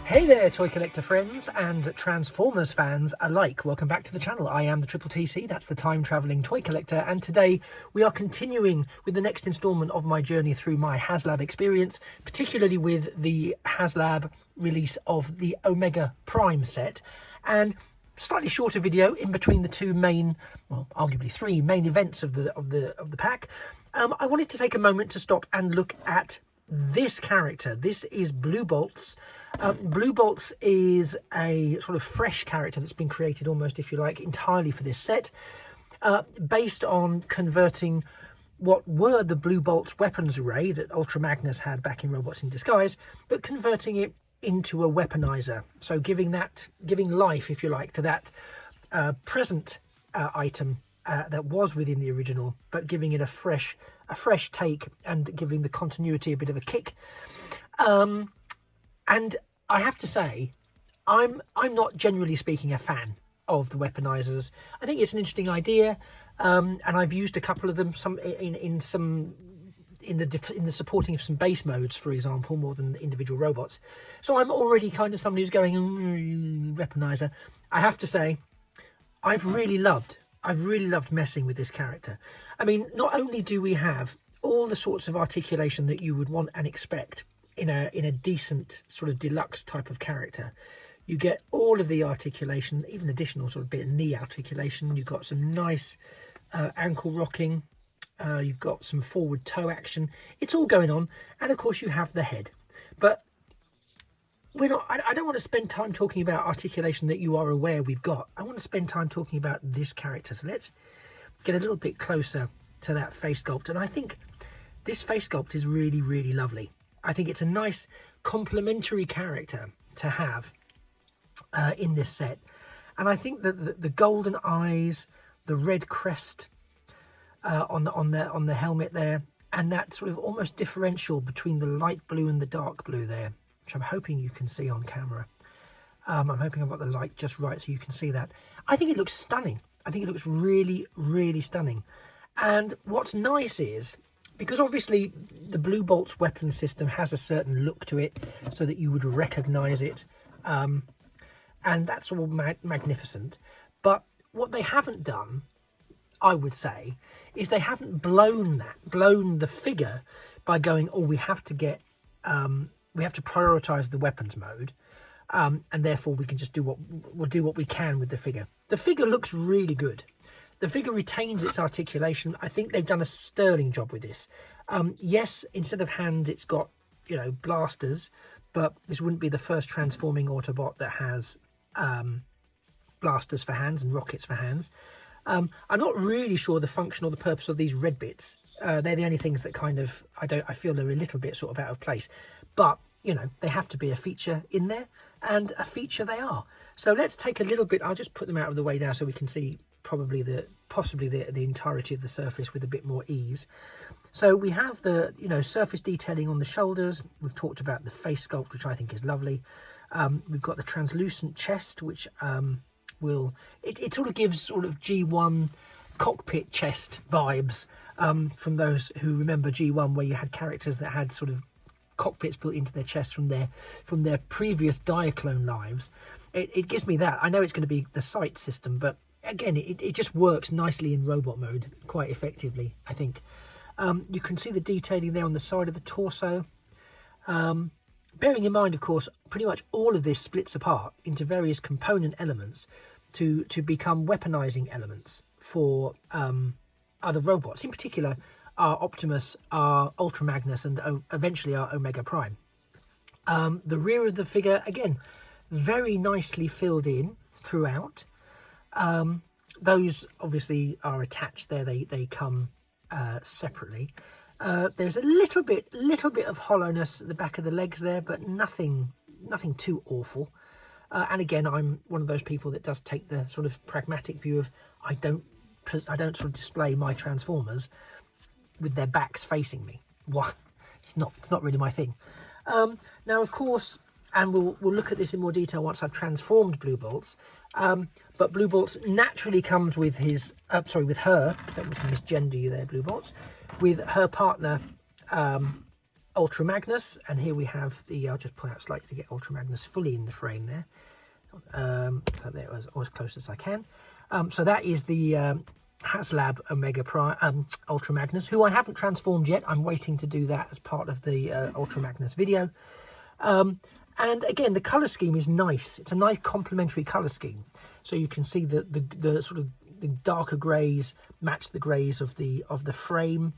Hey there, toy collector friends and Transformers fans alike. Welcome back to the channel. I am the Triple TC, that's the time travelling toy collector, and today we are continuing with the next instalment of my journey through my Haslab experience, particularly with the Haslab release of the Omega Prime set, and slightly shorter video in between the two main, well, arguably three main events of the pack. I wanted to take a moment to stop and look at this character. This is BlueBolts. BlueBolts is a sort of fresh character that's been created almost, if you like, entirely for this set, based on converting what were the BlueBolts weapons array that Ultra Magnus had back in Robots in Disguise, but converting it into a weaponizer. So giving life, if you like, to that present item that was within the original, but giving it a fresh take and giving the continuity a bit of a kick. And I have to say, I'm not generally speaking a fan of the weaponizers. I think it's an interesting idea, and I've used a couple of them, some in the supporting of some base modes, for example, more than the individual robots. So I'm already kind of somebody who's going weaponizer. I have to say, I've really loved messing with this character. I mean, not only do we have all the sorts of articulation that you would want and expect in a decent sort of deluxe type of character, you get all of the articulation, even additional sort of bit of knee articulation. You've got some nice ankle rocking. You've got some forward toe action. It's all going on, and of course you have the head. But we're not. I don't want to spend time talking about articulation that you are aware we've got. I want to spend time talking about this character. So let's get a little bit closer to that face sculpt, and I think this face sculpt is really, really lovely. I think it's a nice complementary character to have in this set, and I think that the golden eyes, the red crest on the helmet there, and that sort of almost differential between the light blue and the dark blue there, which I'm hoping you can see on camera. I'm hoping I've got the light just right so you can see that. I think it looks stunning. I think it looks really, really stunning. And what's nice is, because obviously the BlueBolts weapon system has a certain look to it so that you would recognize it, and that's all magnificent. But what they haven't done, I would say, is they haven't blown the figure by going, oh, we have to prioritize the weapons mode, and therefore we can just do what we can with the figure. The figure looks really good. The figure retains its articulation. I think they've done a sterling job with this. Yes, instead of hands, it's got, you know, blasters, but this wouldn't be the first transforming Autobot that has blasters for hands and rockets for hands. I'm not really sure the function or the purpose of these red bits. They're the only things that kind of, I feel they're a little bit sort of out of place. But, you know, they have to be a feature in there, and a feature they are. So let's take a little bit, I'll just put them out of the way now so we can see possibly the entirety of the surface with a bit more ease. So we have the, you know, surface detailing on the shoulders. We've talked about the face sculpt, which I think is lovely. We've got the translucent chest, which it sort of gives sort of G1 cockpit chest vibes, from those who remember G1, where you had characters that had sort of cockpits built into their chest from their previous Diaclone lives. It gives me that. I know it's going to be the sight system, but again, it just works nicely in robot mode quite effectively, I think. You can see the detailing there on the side of the torso. Bearing in mind, of course, pretty much all of this splits apart into various component elements to become weaponizing elements for other robots. In particular, our Optimus, our Ultra Magnus, and eventually our Omega Prime. The rear of the figure, again, very nicely filled in throughout. Those obviously are attached there. They come separately. There's a little bit of hollowness at the back of the legs there, but nothing too awful. And again, I'm one of those people that does take the sort of pragmatic view of I don't sort of display my Transformers with their backs facing me. What? It's not really my thing. Now, of course, and we'll look at this in more detail once I've transformed BlueBolts. But BlueBolts naturally comes with his, with her, don't want to misgender you there, BlueBolts, with her partner, Ultra Magnus, and here we have the, I'll just point out slightly to get Ultra Magnus fully in the frame there. So there, as close as I can. So that is the Haslab Omega Prime Ultra Magnus, who I haven't transformed yet. I'm waiting to do that as part of the Ultra Magnus video. And again, the colour scheme is nice. It's a nice complementary colour scheme. So you can see the sort of the darker greys match the greys of the frame.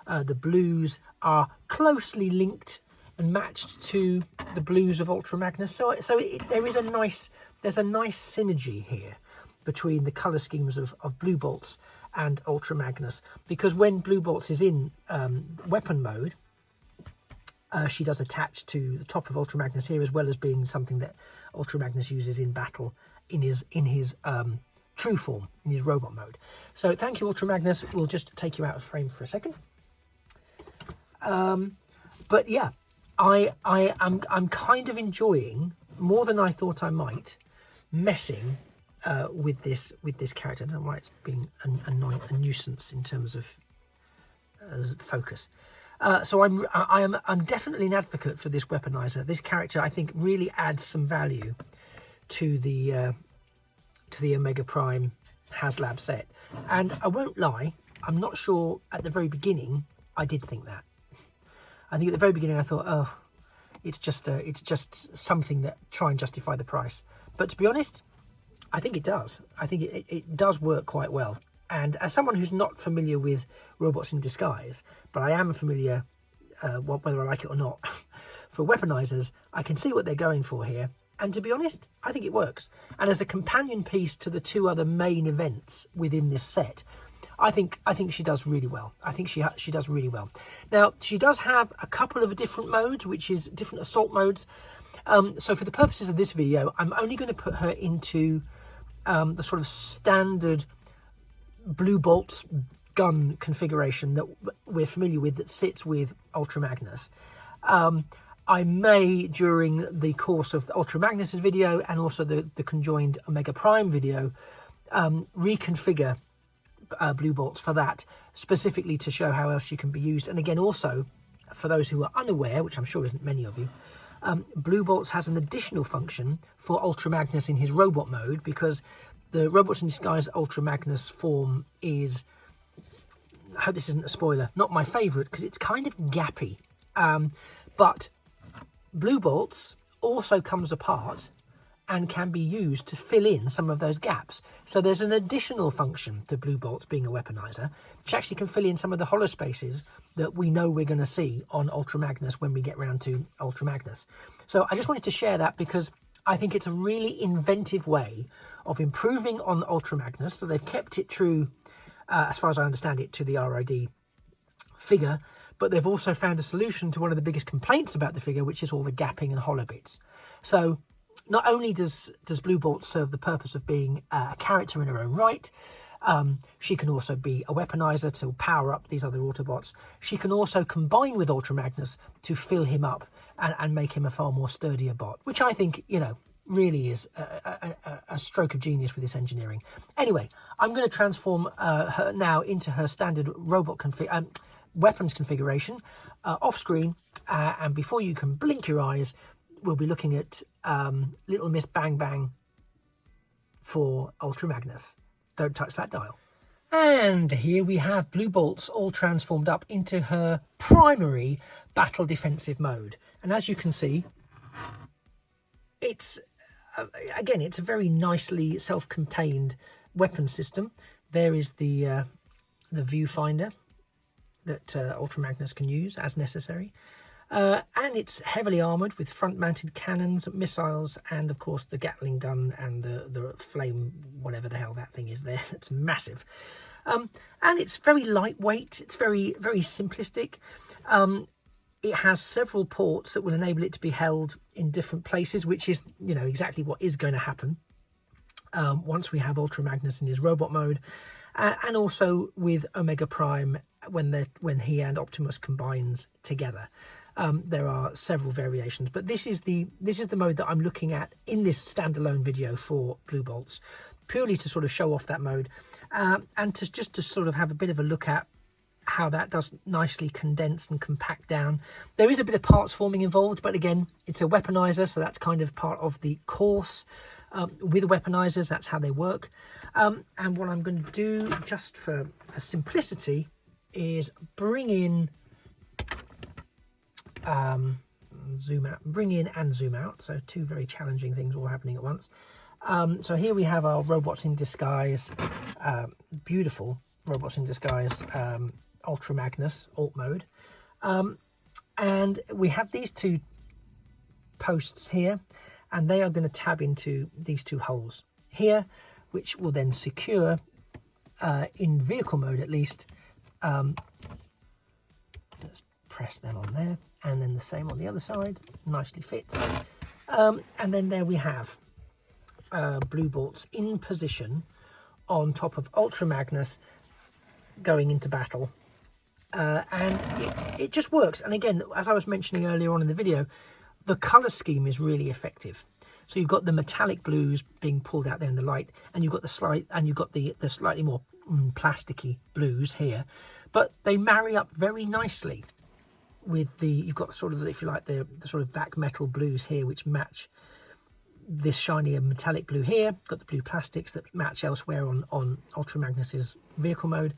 The blues are closely linked and matched to the blues of Ultra Magnus. So there's a nice synergy here between the colour schemes of BlueBolts and Ultra Magnus, because when BlueBolts is in weapon mode, she does attach to the top of Ultra Magnus here, as well as being something that Ultra Magnus uses in battle in his true form, in his robot mode. So thank you, Ultra Magnus. We'll just take you out of frame for a second. But yeah, I'm kind of enjoying, more than I thought I might, messing with this character. I don't know why it's being a nuisance in terms of focus. So I'm definitely an advocate for this Weaponiser. This character, I think, really adds some value to the Omega Prime Haslab set. And I won't lie, I'm not sure at the very beginning I did think that. I think at the very beginning I thought, oh, it's just something that try and justify the price. But to be honest, I think it does. I think it does work quite well. And as someone who's not familiar with robots in disguise, but I am familiar, whether I like it or not, for Weaponisers, I can see what they're going for here. And to be honest, I think it works. And as a companion piece to the two other main events within this set, I think she does really well. I think she does really well. Now, she does have a couple of different modes, which is different assault modes. So for the purposes of this video, I'm only going to put her into the sort of standard BlueBolts gun configuration that we're familiar with, that sits with Ultra Magnus. I may, during the course of Ultra Magnus's video and also the conjoined Omega Prime video, reconfigure BlueBolts for that, specifically to show how else she can be used. And again, also for those who are unaware, which I'm sure isn't many of you, BlueBolts has an additional function for Ultra Magnus in his robot mode, because the Robots in Disguise Ultra Magnus form is, I hope this isn't a spoiler, not my favourite, because it's kind of gappy. But BlueBolts also comes apart and can be used to fill in some of those gaps. So there's an additional function to BlueBolts being a Weaponiser, which actually can fill in some of the hollow spaces that we know we're going to see on Ultra Magnus when we get round to Ultra Magnus. So I just wanted to share that, because I think it's a really inventive way of improving on Ultra Magnus. So they've kept it true, as far as I understand it, to the RID figure, but they've also found a solution to one of the biggest complaints about the figure, which is all the gapping and hollow bits. So not only does BlueBolts serve the purpose of being a character in her own right, she can also be a Weaponiser to power up these other Autobots. She can also combine with Ultra Magnus to fill him up and make him a far more sturdier bot, which I think, you know, really is a stroke of genius with this engineering. Anyway, I'm going to transform her now into her standard robot weapons configuration off screen, and before you can blink your eyes, we'll be looking at Little Miss Bang Bang for Ultra Magnus. Don't touch that dial. And here we have BlueBolts all transformed up into her primary battle defensive mode. And as you can see, it's again, it's a very nicely self-contained weapon system. There is the viewfinder that Ultra Magnus can use as necessary. And it's heavily armoured with front-mounted cannons, missiles, and of course the Gatling gun and the flame, whatever the hell that thing is there. It's massive. And it's very lightweight. It's very, very simplistic. It has several ports that will enable it to be held in different places, which is, you know, exactly what is going to happen once we have Ultra Magnus in his robot mode, and also with Omega Prime when he and Optimus combines together. There are several variations, but this is the mode that I'm looking at in this standalone video for BlueBolts, purely to sort of show off that mode, and to sort of have a bit of a look at how that does nicely condense and compact down. There is a bit of parts forming involved, but again, it's a weaponizer, so that's kind of part of the course. With weaponizers, that's how they work. And what I'm going to do, just for simplicity, is bring in, zoom out, bring in and zoom out. So two very challenging things all happening at once. So here we have our robots in disguise, beautiful robots in disguise, Ultra Magnus alt mode, and we have these two posts here, and they are going to tab into these two holes here, which will then secure in vehicle mode at least. Let's press that on there, and then the same on the other side, nicely fits. And then there we have BlueBolts in position on top of Ultra Magnus going into battle. And it just works. And again, as I was mentioning earlier on in the video, the color scheme is really effective. So you've got the metallic blues being pulled out there in the light, and you've got the slightly more plasticky blues here, but they marry up very nicely with you've got sort of, if you like, the sort of back metal blues here, which match this shinier metallic blue here. Got the blue plastics that match elsewhere on Ultra Magnus's vehicle mode.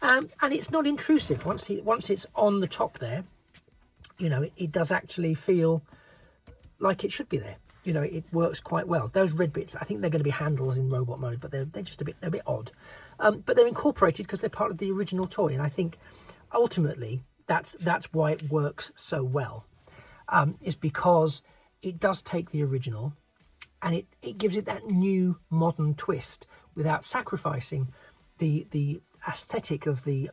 And it's not intrusive. Once it's on the top there, you know, it does actually feel like it should be there. You know, it works quite well. Those red bits, I think they're going to be handles in robot mode, but they're just a bit odd. But they're incorporated because they're part of the original toy, and I think ultimately that's why it works so well. Is because it does take the original and it gives it that new modern twist without sacrificing the aesthetic of the,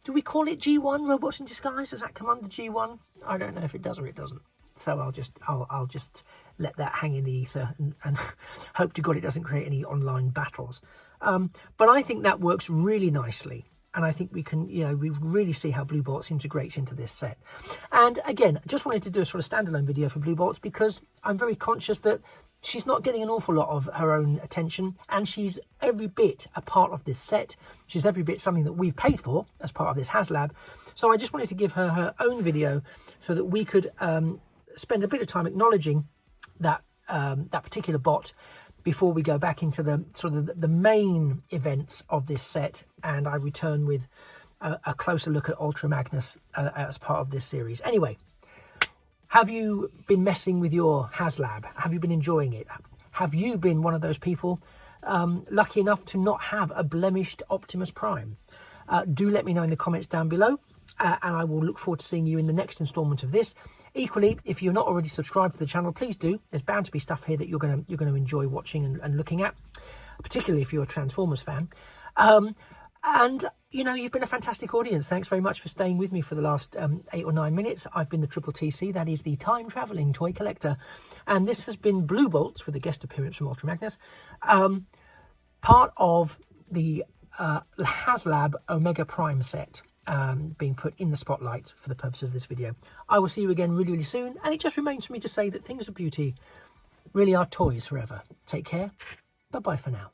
do we call it G1, robots in disguise? Does that come under G1? I don't know if it does or it doesn't. So I'll just let that hang in the ether and hope to God it doesn't create any online battles. But I think that works really nicely. And I think we can, you know, we really see how BlueBolts integrates into this set. And again, just wanted to do a sort of standalone video for BlueBolts because I'm very conscious that she's not getting an awful lot of her own attention, and she's every bit a part of this set. She's every bit something that we've paid for as part of this Haslab. So I just wanted to give her her own video so that we could spend a bit of time acknowledging that that particular bot before we go back into the sort of the main events of this set, and I return with a closer look at Ultra Magnus as part of this series. Anyway, have you been messing with your Haslab? Have you been enjoying it? Have you been one of those people lucky enough to not have a blemished Optimus Prime? Do let me know in the comments down below, and I will look forward to seeing you in the next instalment of this. Equally, if you're not already subscribed to the channel, please do. There's bound to be stuff here that you're going to enjoy watching and looking at, particularly if you're a Transformers fan. And you know, you've been a fantastic audience. Thanks very much for staying with me for the last 8 or 9 minutes. I've been the Triple TC, that is the time traveling toy collector, and this has been BlueBolts with a guest appearance from Ultra Magnus, part of the Haslab Omega Prime set. Being put in the spotlight for the purpose of this video. I will see you again really, really soon, and it just remains for me to say that things of beauty really are toys forever. Take care. Bye-bye for now.